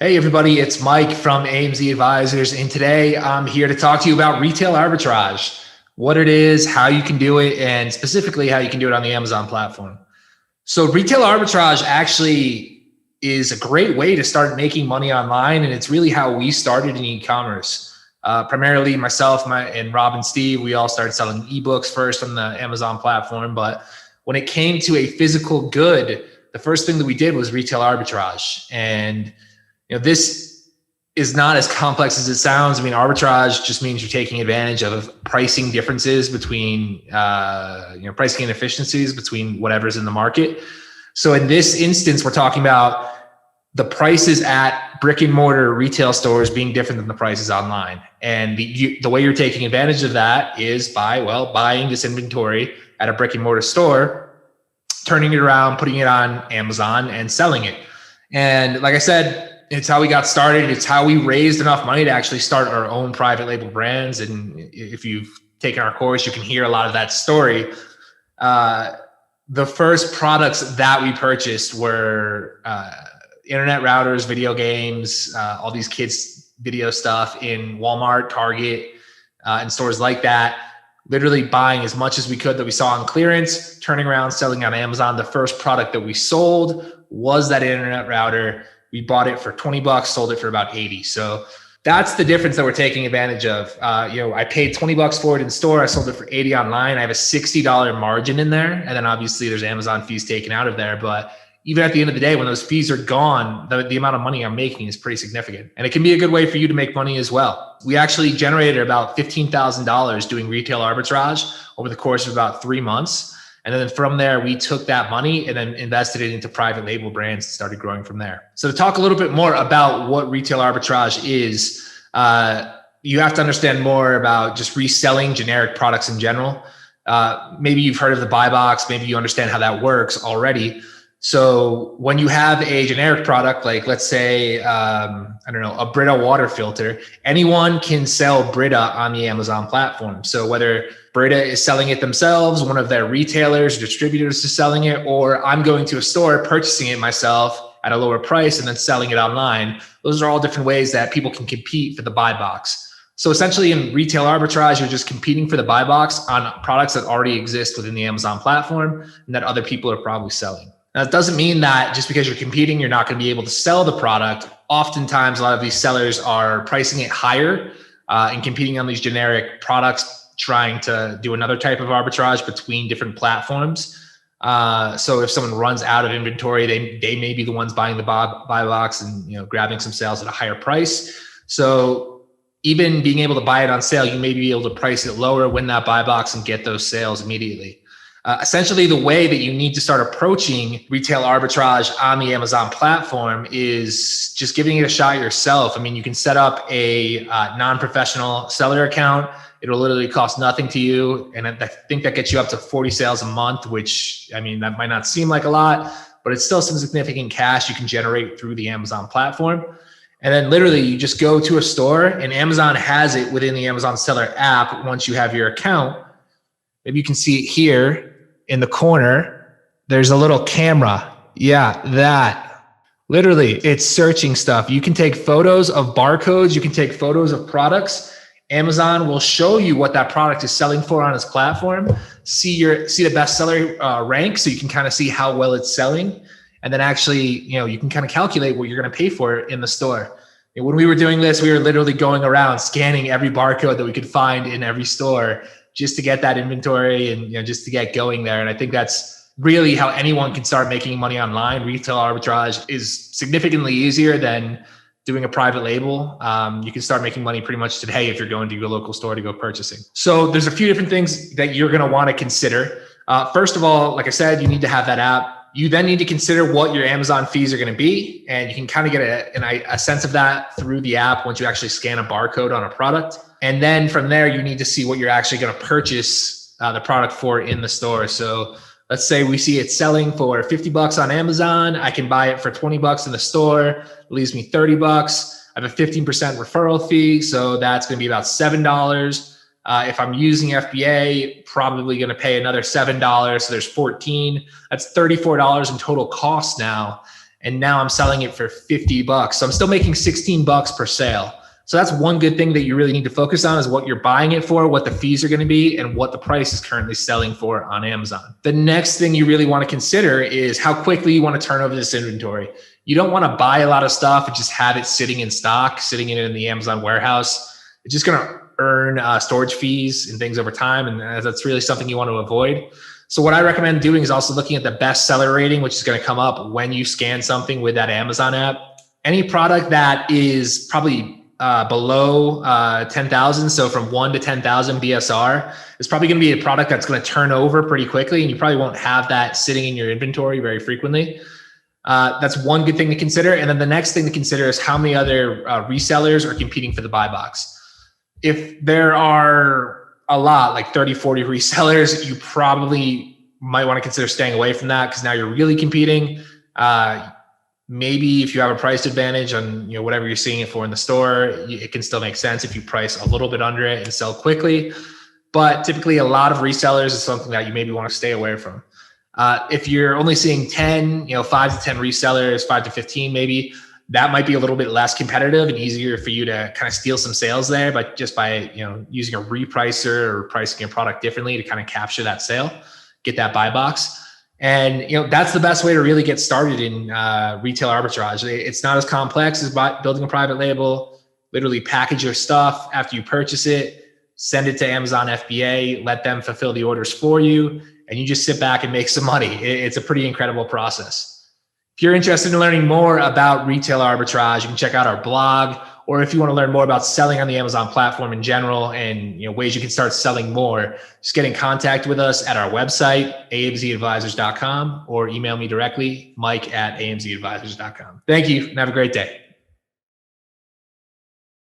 Hey everybody, it's Mike from AMZ Advisors, and today I'm here to talk to you about retail arbitrage, what it is, how you can do it, and specifically how you can do it on the Amazon platform. So retail arbitrage actually is a great way to start making money online, and it's really how we started in e-commerce. Primarily myself, and Rob and Steve, we all started selling ebooks first on the Amazon platform, but when it came to a physical good, the first thing that we did was retail arbitrage. And this is not as complex as it sounds. I mean, arbitrage just means you're taking advantage of pricing differences between, pricing inefficiencies between whatever's in the market. So in this instance, we're talking about the prices at brick and mortar retail stores being different than the prices online. And the way you're taking advantage of that is by, buying this inventory at a brick and mortar store, turning it around, putting it on Amazon and selling it. And like I said, it's how we got started. It's how we raised enough money to actually start our own private label brands. And if you've taken our course, you can hear a lot of that story. The first products that we purchased were internet routers, video games, all these kids video stuff in Walmart, Target, and stores like that. Literally buying as much as we could that we saw on clearance, turning around, selling on Amazon. The first product that we sold was that internet router. We bought it for 20 bucks, sold it for about 80. So that's the difference that we're taking advantage of. I paid 20 bucks for it in store. I sold it for 80 online. I have a $60 margin in there. And then obviously there's Amazon fees taken out of there. But even at the end of the day, when those fees are gone, the amount of money I'm making is pretty significant. And it can be a good way for you to make money as well. We actually generated about $15,000 doing retail arbitrage over the course of about 3 months. And then from there, we took that money and then invested it into private label brands and started growing from there. So to talk a little bit more about what retail arbitrage is, you have to understand more about just reselling generic products in general. Maybe you've heard of the buy box. Maybe you understand how that works already. So when you have a generic product, like let's say, a Brita water filter, anyone can sell Brita on the Amazon platform. So whether Brita is selling it themselves, one of their retailers, distributors is selling it, or I'm going to a store, purchasing it myself at a lower price and then selling it online. Those are all different ways that people can compete for the buy box. So essentially in retail arbitrage, you're just competing for the buy box on products that already exist within the Amazon platform and that other people are probably selling. Now, it doesn't mean that just because you're competing, you're not going to be able to sell the product. Oftentimes, a lot of these sellers are pricing it higher and competing on these generic products, trying to do another type of arbitrage between different platforms. So if someone runs out of inventory, they may be the ones buying the buy box and grabbing some sales at a higher price. So even being able to buy it on sale, you may be able to price it lower, win that buy box, and get those sales immediately. Essentially, the way that you need to start approaching retail arbitrage on the Amazon platform is just giving it a shot yourself. I mean, you can set up a non-professional seller account. It'll literally cost nothing to you. And I think that gets you up to 40 sales a month, which, I mean, that might not seem like a lot, but it's still some significant cash you can generate through the Amazon platform. And then literally you just go to a store and Amazon has it within the Amazon seller app. Once you have your account, maybe you can see it here. In the corner, there's a little camera. Yeah, that. Literally, it's searching stuff. You can take photos of barcodes. You can take photos of products. Amazon will show you what that product is selling for on its platform. See the bestseller rank, so you can kind of see how well it's selling. And then actually, you can kind of calculate what you're going to pay for it in the store. And when we were doing this, we were literally going around scanning every barcode that we could find in every store, just to get that inventory and just to get going there. And I think that's really how anyone can start making money online. Retail arbitrage is significantly easier than doing a private label. You can start making money pretty much today if you're going to your local store to go purchasing. So there's a few different things that you're going to want to consider. First of all, like I said, you need to have that app. You then need to consider what your Amazon fees are going to be. And you can kind of get a sense of that through the app once you actually scan a barcode on a product. And then from there, you need to see what you're actually going to purchase the product for in the store. So let's say we see it selling for 50 bucks on Amazon. I can buy it for 20 bucks in the store. It leaves me 30 bucks. I have a 15% referral fee. So that's going to be about $7. If I'm using FBA, probably going to pay another $7. So there's 14. That's $34 in total cost now. and now I'm selling it for 50 bucks. So I'm still making 16 bucks per sale. So that's one good thing that you really need to focus on, is what you're buying it for, what the fees are going to be, and what the price is currently selling for on Amazon. The next thing you really want to consider is how quickly you want to turn over this inventory. You don't want to buy a lot of stuff and just have it sitting in stock, sitting in the Amazon warehouse. It's just going to earn storage fees and things over time, and that's really something you want to avoid. So what I recommend doing is also looking at the best seller rating, which is going to come up when you scan something with that Amazon app. Any product that is probably below 10,000, so from 1 to 10,000 BSR, is probably going to be a product that's going to turn over pretty quickly, and you probably won't have that sitting in your inventory very frequently. That's one good thing to consider. And then the next thing to consider is how many other resellers are competing for the buy box. If there are a lot, like 30, 40 resellers, you probably might want to consider staying away from that, because now you're really competing. Maybe if you have a price advantage on whatever you're seeing it for in the store, it can still make sense if you price a little bit under it and sell quickly. But typically a lot of resellers is something that you maybe want to stay away from. If you're only seeing 10, 5 to 10 resellers, 5 to 15 maybe, that might be a little bit less competitive and easier for you to kind of steal some sales there, but just by using a repricer or pricing a product differently to kind of capture that sale, get that buy box. And that's the best way to really get started in retail arbitrage. It's not as complex as building a private label. Literally package your stuff after you purchase it, send it to Amazon FBA, let them fulfill the orders for you, and you just sit back and make some money. It's a pretty incredible process. If you're interested in learning more about retail arbitrage, you can check out our blog, or if you want to learn more about selling on the Amazon platform in general and ways you can start selling more, just get in contact with us at our website, amzadvisers.com, or email me directly, mike@amzadvisers.com. Thank you and have a great day.